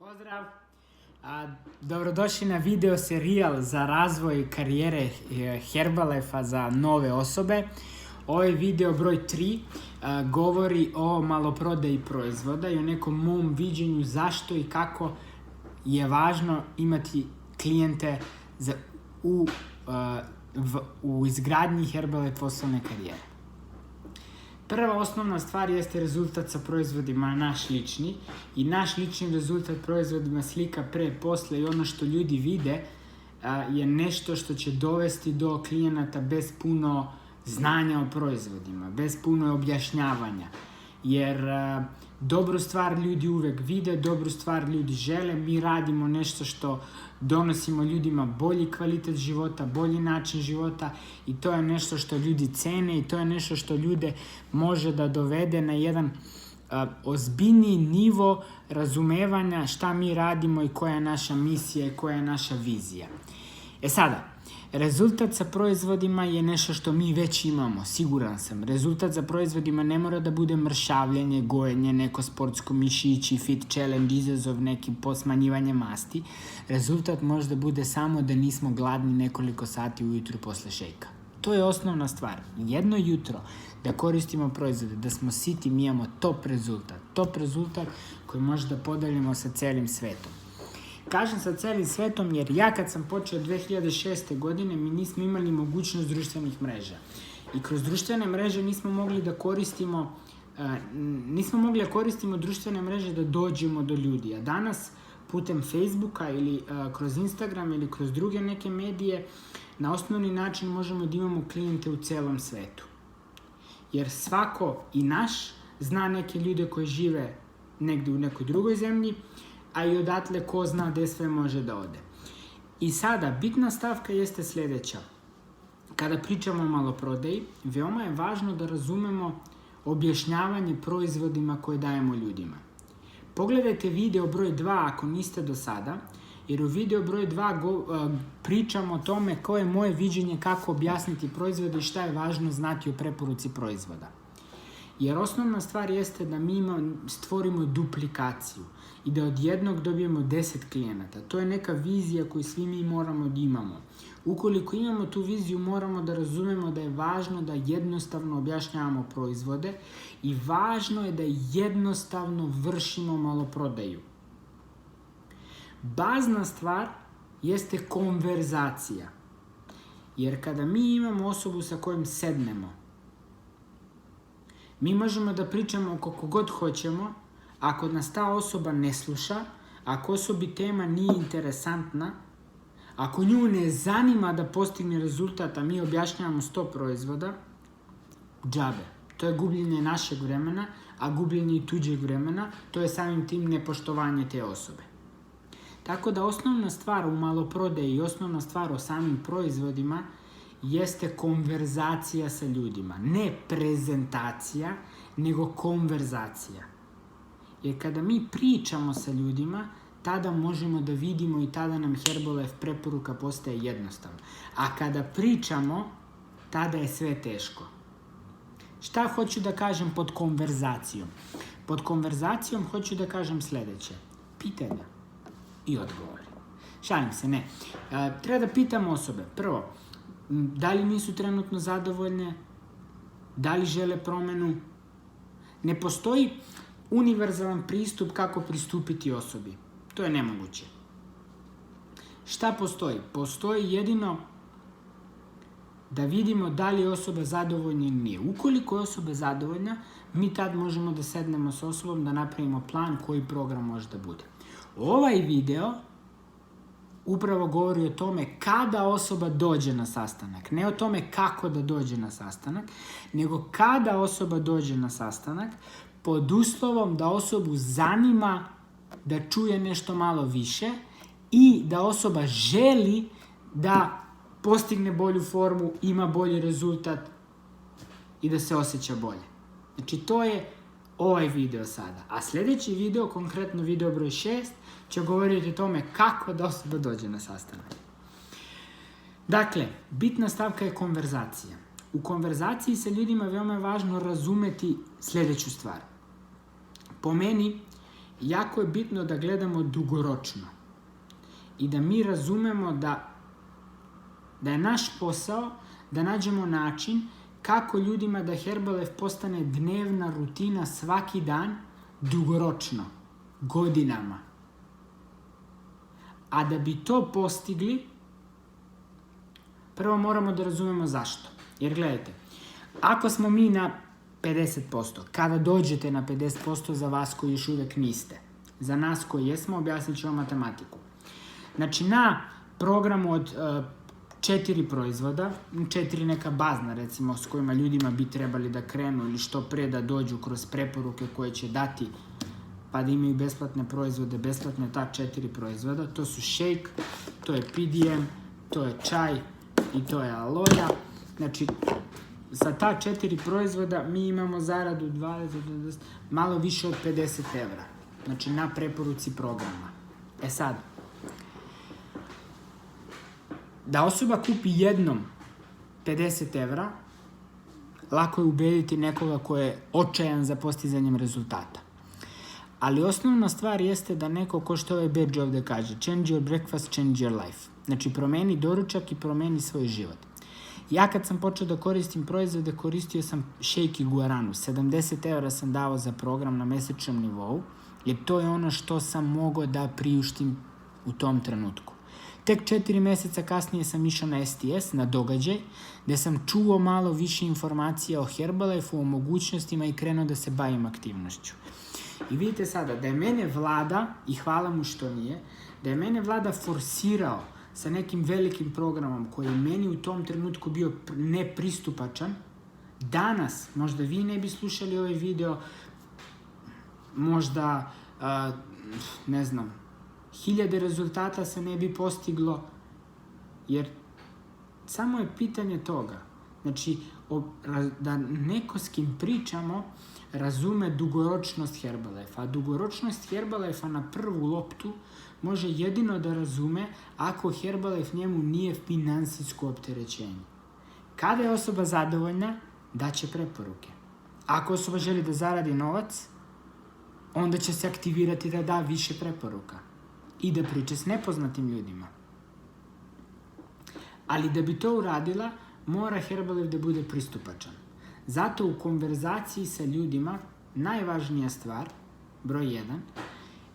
Pozdrav! Dobrodošli na video serijal za razvoj karijere Herbalife za nove osobe. Ovaj video broj 3 govori o maloprodaji proizvoda i o nekom mom viđenju zašto i kako je važno imati klijente u izgradnji Herbalife poslovne karijere. Prva osnovna stvar jeste rezultat sa proizvodima naš lični i naš lični rezultat proizvodima slika pre, posle i ono što ljudi vide je nešto što će dovesti do klijenata bez puno znanja o proizvodima, bez puno objašnjavanja. Jer dobru stvar ljudi uvek vide, dobru stvar ljudi žele, mi radimo nešto što donosimo ljudima bolji kvalitet života, bolji način života i to je nešto što ljudi cene i to je nešto što ljude može da dovede na jedan ozbiljniji nivo razumevanja šta mi radimo i koja je naša misija i koja je naša vizija. Sada, rezultat sa proizvodima je nešto što mi već imamo, siguran sam. Rezultat za proizvodima ne mora da bude mršavljenje, gojenje, neko sportsko mišići, fit challenge, izazov, neki smanjivanje masti. Rezultat može da bude samo da nismo gladni nekoliko sati ujutru posle šejka. To je osnovna stvar. Jedno jutro da koristimo proizvode, da smo siti, mi imamo top rezultat koji može da podelimo sa celim svetom. Kažem sa celim svetom jer ja kad sam počeo 2006. godine mi nismo imali mogućnost društvenih mreža. I kroz društvene mreže nismo mogli da koristimo društvene mreže da dođemo do ljudi. A danas putem Facebooka ili kroz Instagram ili kroz druge neke medije na osnovni način možemo da imamo klijente u celom svetu. Jer svako i naš zna neke ljude koji žive negde u nekoj drugoj zemlji, a i odatle ko zna gde sve može da ode. I sada, bitna stavka jeste sledeća. Kada pričamo o maloprodaji, veoma je važno da razumemo objašnjavanje proizvodima koje dajemo ljudima. Pogledajte video broj 2 ako niste do sada, jer u video broj 2 pričamo o tome koje je moje viđenje kako objasniti proizvode i šta je važno znati o preporuci proizvoda. Jer osnovna stvar jeste da mi stvorimo duplikaciju i da od jednog dobijemo 10 klijenata. To je neka vizija koju svi mi moramo da imamo. Ukoliko imamo tu viziju, moramo da razumemo da je važno da jednostavno objašnjavamo proizvode i važno je da jednostavno vršimo maloprodaju. Bazna stvar jeste konverzacija. Jer kada mi imamo osobu sa kojom sednemo, mi možemo da pričamo koliko god hoćemo, ako nas ta osoba ne sluša, ako osobi tema nije interesantna, ako nju ne zanima da postigne rezultat, a mi objašnjavamo 100 proizvoda, džabe. To je gubljenje našeg vremena, a gubljenje i tuđeg vremena, to je samim tim nepoštovanje te osobe. Tako da osnovna stvar u maloprodaji i osnovna stvar o samim proizvodima jeste konverzacija sa ljudima. Ne prezentacija, nego konverzacija. Jer kada mi pričamo sa ljudima, tada možemo da vidimo i tada nam Herbalife preporuka postaje jednostavna. A kada pričamo, tada je sve teško. Šta hoću da kažem pod konverzacijom? Pod konverzacijom hoću da kažem sledeće. Pitanja i odgovori. Šalim se, ne. Treba da pitamo osobe. Prvo, da li nisu trenutno zadovoljne? Da li žele promenu? Ne postoji univerzalan pristup kako pristupiti osobi. To je nemoguće. Šta postoji? Postoji jedino da vidimo da li je osoba zadovoljna ili nije. Ukoliko je osoba zadovoljna, mi tad možemo da sednemo s osobom, da napravimo plan koji program može da bude. Ovaj video upravo govori o tome kada osoba dođe na sastanak. Ne o tome kako da dođe na sastanak, nego kada osoba dođe na sastanak, pod uslovom da osobu zanima da čuje nešto malo više i da osoba želi da postigne bolju formu, ima bolji rezultat i da se osjeća bolje. Znači, to je ovaj video sada. A sledeći video, konkretno video broj 6, će govoriti o tome kako da osoba dođe na sastanak. Dakle, bitna stavka je konverzacija. U konverzaciji sa ljudima veoma je važno razumeti sledeću stvar. Po meni, jako je bitno da gledamo dugoročno i da mi razumemo da je naš posao da nađemo način kako ljudima da Herbalife postane dnevna rutina svaki dan, dugoročno, godinama. A da bi to postigli, prvo moramo da razumemo zašto. Jer gledajte, ako smo mi na 50%, kada dođete na 50% za vas koji još uvek niste, za nas koji jesmo, objasnit ću vam matematiku. Znači, na programu od 4 proizvoda, 4 neka bazna, recimo, s kojima ljudima bi trebali da krenu ili što pre da dođu kroz preporuke koje će dati, pa da imaju besplatne proizvode, besplatne ta 4 proizvoda. To su shake, to je PDM, to je čaj i to je aloja. Znači, sa ta 4 proizvoda mi imamo zaradu 20, malo više od 50 evra. Znači, na preporuci programa. Sad, da osoba kupi jednom 50 evra, lako je ubediti nekoga ko je očajan za postizanjem rezultata. Ali osnovna stvar jeste da neko, ko što ovaj badge ovde kaže, change your breakfast, change your life. Znači, promeni doručak i promeni svoj život. Ja kad sam počeo da koristim proizvode, koristio sam shake i guaranu. 70 evra sam dao za program na mesečnom nivou, jer to je ono što sam mogao da priuštim u tom trenutku. Tek 4 meseca kasnije sam išao na STS, na događaj, gde sam čuo malo više informacija o Herbalife-u, o mogućnostima i krenuo da se bavim aktivnošću. I vidite sada, da je mene Vlada, i hvala mu što nije, da je mene Vlada forsirao sa nekim velikim programom koji je meni u tom trenutku bio nepristupačan, danas, možda vi ne bi slušali ovaj video, možda, ne znam, 1000 rezultata se ne bi postiglo, jer samo je pitanje toga. Znači, da neko s kim pričamo razume dugoročnost Herbalife-a. A dugoročnost Herbalife-a na prvu loptu može jedino da razume ako Herbalife njemu nije finansijsko opterećenje. Kada je osoba zadovoljna, daće preporuke. Ako osoba želi da zaradi novac, onda će se aktivirati da da više preporuka i da priče s nepoznatim ljudima. Ali da bi to uradila, mora Herbalife da bude pristupačan. Zato u konverzaciji sa ljudima najvažnija stvar, broj 1,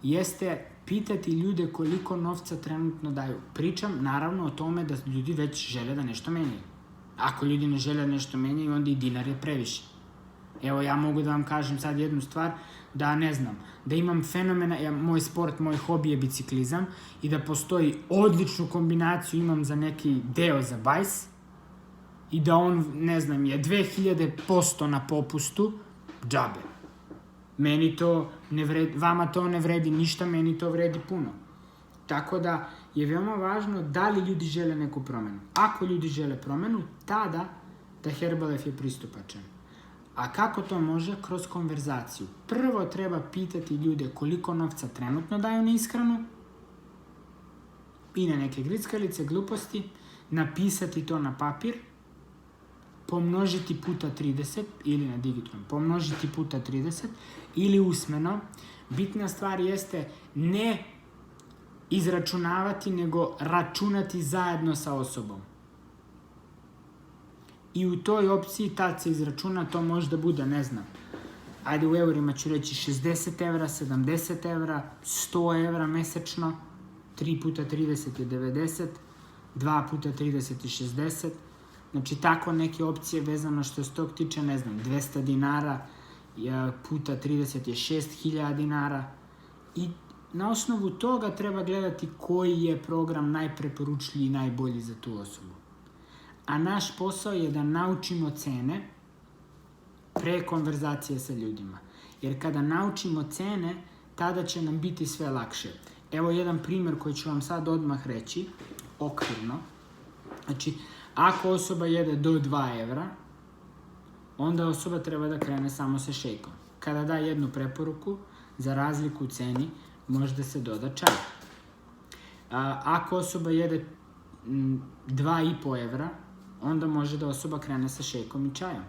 jeste pitati ljude koliko novca trenutno daju. Pričam naravno o tome da ljudi već žele da nešto menjaju. Ako ljudi ne žele da nešto menjaju, onda i dinar je previše. Evo, ja mogu da vam kažem sad jednu stvar, da ne znam, da imam fenomena, moj sport, moj hobi je biciklizam i da postoji odličnu kombinaciju imam za neki deo za bajs i da on, ne znam, je 2000% na popustu, džabe. Meni to ne vredi, vama to ne vredi ništa, meni to vredi puno. Tako da je veoma važno da li ljudi žele neku promenu. Ako ljudi žele promenu, tada da Herbalife je pristupačan. A kako to može? Kroz konverzaciju. Prvo treba pitati ljude koliko novca trenutno daju na ishranu i na neke grickalice, gluposti, napisati to na papir, pomnožiti puta 30 ili na digitalnom, pomnožiti puta 30 ili usmeno. Bitna stvar jeste ne izračunavati, nego računati zajedno sa osobom. I u toj opciji tad se izračuna, to može da bude, ne znam, ajde u eurima ću reći 60 evra, 70 evra, 100 evra mesečno, 3 puta 30 je 90, 2 puta 30 je 60, znači tako neke opcije vezano što se tog tiče, ne znam, 200 dinara puta 30 je 6000 dinara i na osnovu toga treba gledati koji je program najpreporučljiv i najbolji za tu osobu. A naš posao je da naučimo cene pre konverzacije sa ljudima. Jer kada naučimo cene, tada će nam biti sve lakše. Evo jedan primjer koji ću vam sad odmah reći, okvirno. Znači, ako osoba jede do 2 evra, onda osoba treba da krene samo sa šejkom. Kada da jednu preporuku, za razliku u ceni, može da se doda čaj. Ako osoba jede 2,5 evra, onda može da osoba krene sa šejkom i čajom.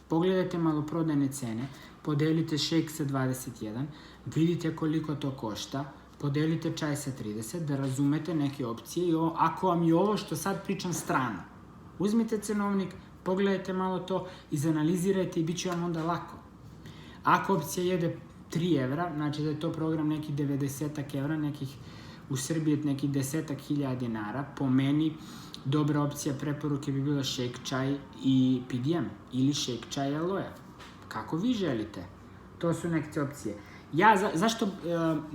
Pogledajte maloprodajne cene. podelite shake sa 21, vidite koliko to košta, podelite čaj sa 30, da razumete neke opcije i ako vam je ovo što sad pričam strano, uzmite cenovnik, pogledajte malo to, izanalizirajte i bit će vam onda lako. Ako opcija jede 3 evra, znači da je to program nekih 90 evra, u Srbiji nekih 10.000 dinara, po meni dobra opcija preporuke bi bila shake čaj i PDM ili shake čaj i aloe. Kako vi želite. To su neke opcije. Zašto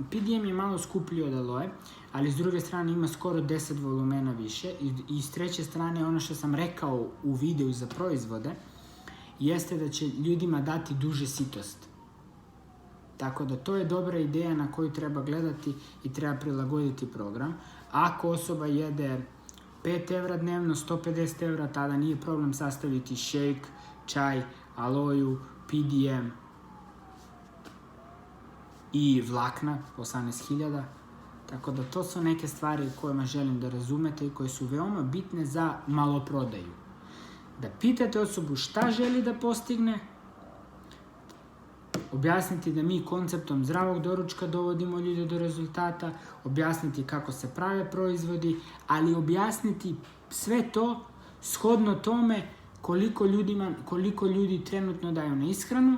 PDM je malo skuplji od aloe, ali s druge strane ima skoro 10 volumena više i s treće strane ono što sam rekao u videu za proizvode jeste da će ljudima dati duže sitost. Tako da to je dobra ideja na koju treba gledati i treba prilagoditi program. Ako osoba jede 5 evra dnevno, 150 evra, tada nije problem sastaviti shake, čaj, aloju, PDM i vlakna, 18.000. Tako da to su neke stvari o kojima želim da razumete i koje su veoma bitne za maloprodaju. Da pitate osobu šta želi da postigne, objasniti da mi konceptom zdravog doručka dovodimo ljude do rezultata, objasniti kako se prave proizvodi, ali objasniti sve to shodno tome koliko ljudi trenutno daju na ishranu,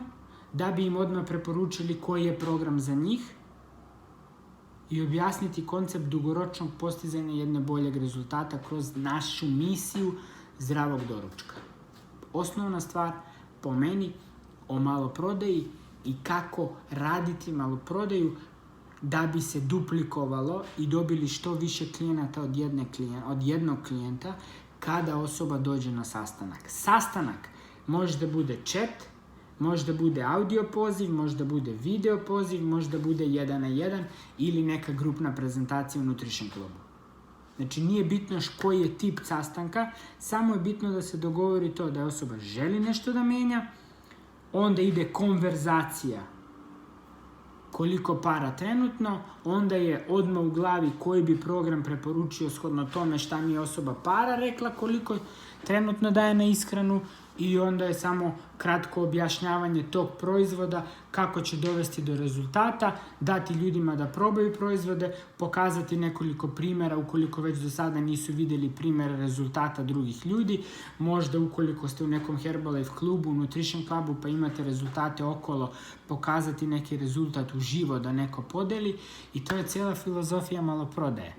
da bi im odmah preporučili koji je program za njih i objasniti koncept dugoročnog postizanja jednog boljeg rezultata kroz našu misiju zdravog doručka. Osnovna stvar po meni o maloprodaji i kako raditi maloprodaju da bi se duplikovalo i dobili što više klijenata od jednog klijenta kada osoba dođe na sastanak. Sastanak može da bude chat, može da bude audio poziv, može da bude video poziv, može da bude 1 na 1 ili neka grupna prezentacija u Nutrition klubu. Znači nije bitno koji je tip sastanka, samo je bitno da se dogovori to da osoba želi nešto da menja, onda ide konverzacija koliko para trenutno, onda je odmah u glavi koji bi program preporučio shodno tome šta mi je osoba para rekla, koliko trenutno daje na ishranu i onda je samo kratko objašnjavanje tog proizvoda, kako će dovesti do rezultata, dati ljudima da probaju proizvode, pokazati nekoliko primjera ukoliko već do sada nisu vidjeli primjere rezultata drugih ljudi, možda ukoliko ste u nekom Herbalife klubu, Nutrition klubu pa imate rezultate okolo, pokazati neki rezultat uživo da neko podeli i to je cijela filozofija maloprodaje.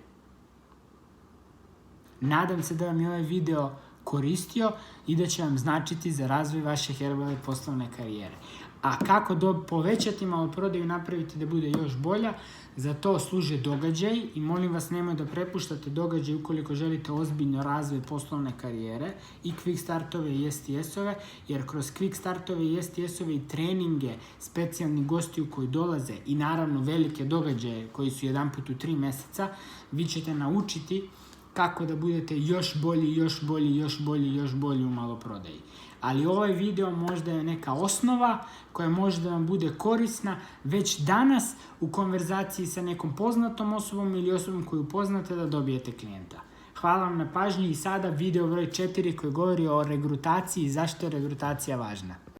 Nadam se da vam je ovaj video koristio i da će vam značiti za razvoj vaše Herbalife poslovne karijere. A kako povećati maloprodaju i napraviti da bude još bolja, za to služe događaj i molim vas nemoj da prepuštate događaj ukoliko želite ozbiljno razvoj poslovne karijere i quick startove i STS-ove, jer kroz quick startove i STS-ove i treninge specijalnih gostiju koji dolaze i naravno velike događaje koji su jedan put u 3 meseca, vi ćete naučiti kako da budete još bolji u maloprodaji. Ali ovaj video možda je neka osnova koja može da vam bude korisna već danas u konverzaciji sa nekom poznatom osobom ili osobom koju poznate da dobijete klijenta. Hvala vam na pažnji i sada video broj 4 koji govori o regrutaciji i zašto je regrutacija važna.